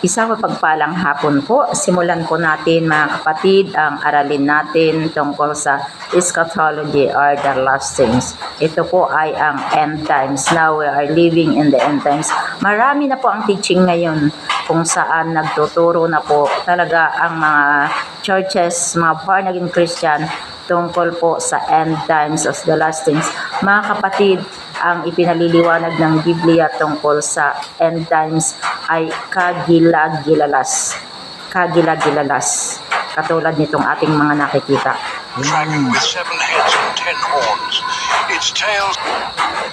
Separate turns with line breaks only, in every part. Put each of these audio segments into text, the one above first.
Isang mapagpalang hapon po. Simulan po natin mga kapatid ang aralin natin tungkol sa eschatology or the last things. Ito po ay ang end times. Now we are living in the end times. Marami na po ang teaching ngayon kung saan nagtuturo na po talaga ang mga churches, mga born again Christian tungkol po sa end times of the last things. Mga kapatid, ang ipinaliliwanag ng Biblia tungkol sa end times ay kagilag-gilalas. Kagilag-gilalas. Katulad nitong ating mga nakikita.
Dragon with 7 heads and 10 horns. Its tail.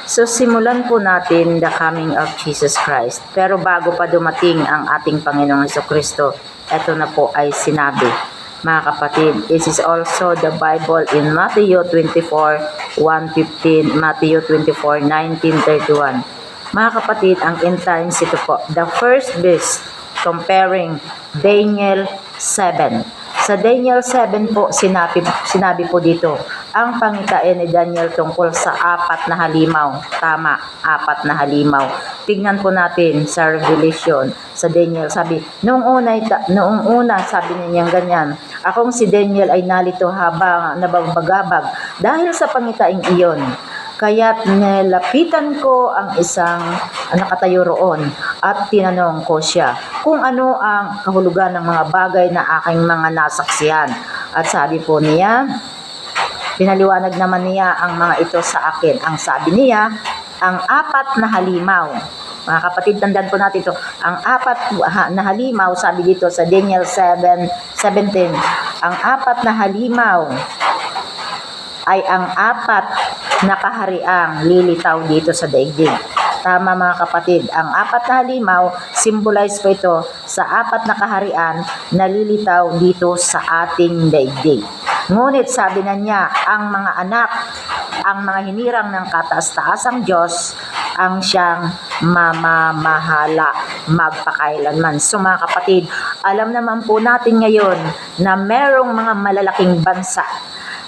So simulan po natin the coming of Jesus Christ. Pero bago pa dumating ang ating Panginoong Jesucristo, ito na po ay sinabi. Mga kapatid, this is also the Bible in Matthew 24:1-15, Matthew 24:19-31. Mga kapatid, ang end times ito po. The first beast, comparing Daniel 7. Sa Daniel 7 po, sinabi po dito, ang pangitain ni Daniel tungkol sa 4 na halimaw. Tama, 4 na halimaw. Tingnan po natin sa Revelation, sa Daniel, sabi, noong una, sabi niya ganyan, akong si Daniel ay nalito habang nabagbagabag dahil sa pangitain iyon. Kaya't nilapitan ko ang isang nakatayo roon at tinanong ko siya kung ano ang kahulugan ng mga bagay na aking mga nasaksihan. At sabi po niya, pinaliwanag naman niya ang mga ito sa akin. Ang sabi niya, ang 4 na halimaw. Mga kapatid, tandaan po natin ito. Ang 4 na halimaw, sabi dito sa Daniel 7:17, ang 4 na halimaw ay ang 4 na kahariang lilitaw dito sa daigdig. Tama mga kapatid, ang 4 na halimaw, symbolize po ito sa 4 na kaharian na lilitaw dito sa ating daigdig. Ngunit sabi na niya, ang mga anak, ang mga hinirang ng kataas-taasang Diyos, ang siyang mamamahala magpakailanman. So mga kapatid, alam naman po natin ngayon na merong mga malalaking bansa,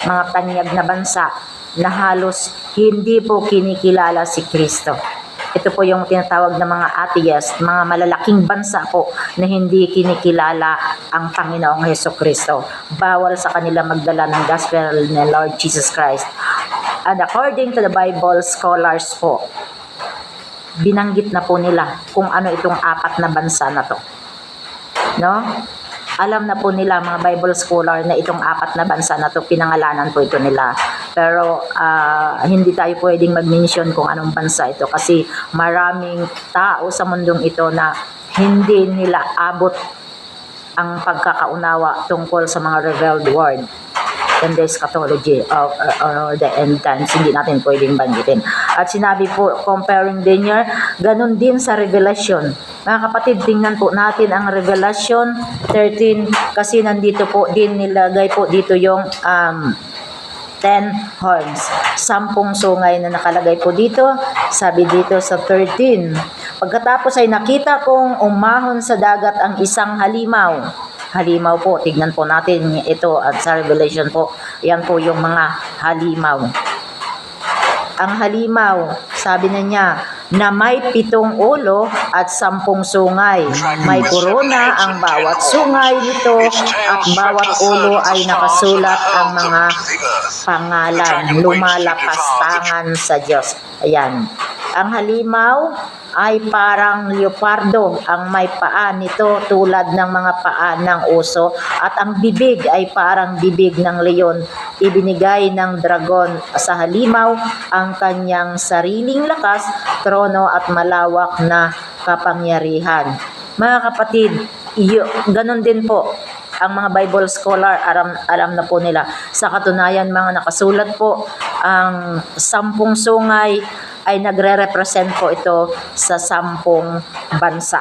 mga tanyag na bansa na halos hindi po kinikilala si Kristo. Ito po yung tinatawag na mga atheist, mga malalaking bansa po na hindi kinikilala ang Panginoong Jesucristo. Bawal sa kanila magdala ng gospel ni Lord Jesus Christ. And according to the Bible scholars po, binanggit na po nila kung ano itong 4 na bansa na to. No? Alam na po nila mga Bible scholar na itong 4 na bansa na to, pinangalanan po ito nila. Pero hindi tayo pwedeng mag-mention kung anong bansa ito kasi maraming tao sa mundong ito na hindi nila abot ang pagkakaunawa tungkol sa mga revealed word and the eschatology of the end times. Hindi natin pwedeng banggitin. At sinabi po, comparing Daniel, ganun din sa Revelation. Mga kapatid, tingnan po natin ang Revelation 13 kasi nandito po din nilagay po dito yung 10 horns. 10 sungay na nakalagay po dito. Sabi dito sa 13. Pagkatapos ay nakita kong umahon sa dagat ang isang halimaw. Halimaw po, tignan po natin ito at sa Revelation po. Yan po yung mga halimaw. Ang halimaw, sabi na niya, na may 7 ulo at 10 sungay. May korona ang bawat sungay nito at bawat ulo ay nakasulat ang mga pangalan. Lumalapas tangan sa Diyos. Ayan. Ang halimaw ay parang leopardo. Ang may paa nito tulad ng mga paa ng oso at ang bibig ay parang bibig ng leon. Ibinigay ng dragon sa halimaw ang kanyang sariling lakas, trono at malawak na kapangyarihan. Mga kapatid, ganun din po ang mga Bible scholar, alam na po nila. Sa katunayan, mga nakasulat po, ang 10 sungay ay nagre-represent po ito sa 10 bansa.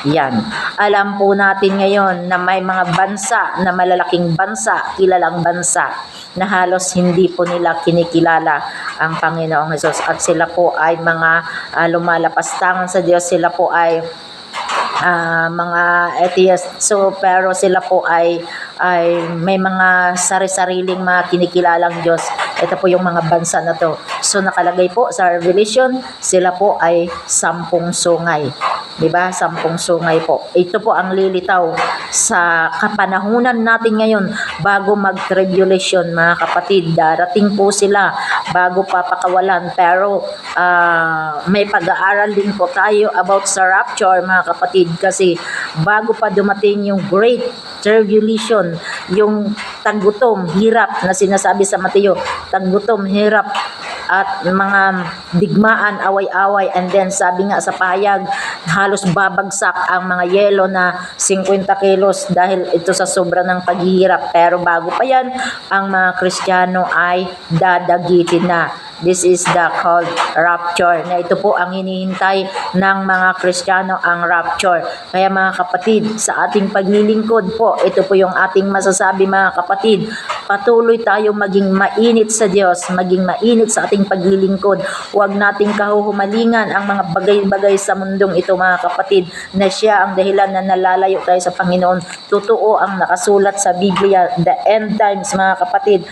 Yan. Alam po natin ngayon na may mga bansa na malalaking bansa, kilalang bansa, na halos hindi po nila kinikilala ang Panginoong Hesus. At sila po ay mga lumalapas tangan sa Diyos. Sila po ay mga atheist. So, pero sila po ay may mga sari-sariling mga kinikilalang Diyos. Ito po yung mga bansa na to. So nakalagay po sa Revelation, sila po ay 10 sungay. 'Di ba? 10 sungay po. Ito po ang lilitaw sa kapanahunan natin ngayon bago mag-tribulation, mga kapatid. Darating po sila bago papakawalan. Pero may pag-aaral din po tayo about sa rapture, mga kapatid, kasi bago pa dumating yung great tribulation, yung taggutom, hirap na sinasabi sa Mateo, taggutom, hirap at mga digmaan, away-away, and then sabi nga sa pahayag, halos babagsak ang mga yelo na 50 kilos dahil ito sa sobra ng paghihirap. Pero bago pa yan, ang mga Kristiyano ay dadagitin na. This is the called rapture. Na ito po ang hinihintay ng mga Kristiyano, ang rapture. Kaya mga kapatid, sa ating paglilingkod po, ito po yung ating masasabi, mga kapatid. Patuloy tayo maging mainit sa Diyos, maging mainit sa ating paglilingkod. Huwag nating kahuhumalingan ang mga bagay-bagay sa mundong ito, mga kapatid, na siya ang dahilan na nalalayo tayo sa Panginoon. Totoo ang nakasulat sa Biblia, the end times, mga kapatid.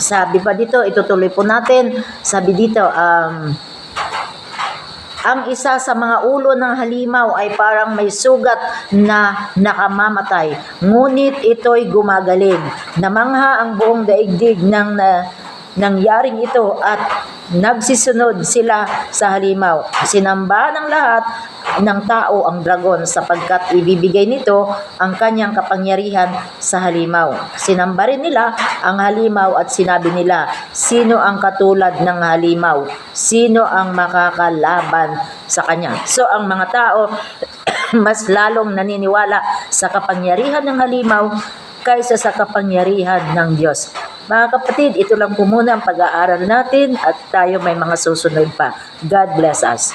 Sabi pa dito, itutuloy po natin. Sabi dito, ang isa sa mga ulo ng halimaw ay parang may sugat na nakamamatay, ngunit ito'y gumagaling. Namangha ang buong daigdig ng nangyaring ito at nagsisunod sila sa halimaw. Sinamba ng lahat ng tao ang dragon sapagkat ibibigay nito ang kanyang kapangyarihan sa halimaw. Sinamba rin nila ang halimaw at sinabi nila, sino ang katulad ng halimaw? Sino ang makakalaban sa kanya? So ang mga tao mas lalong naniniwala sa kapangyarihan ng halimaw kaysa sa kapangyarihan ng Diyos. Mga kapatid, ito lang po muna ang pag-aaral natin at tayo may mga susunod pa. God bless us.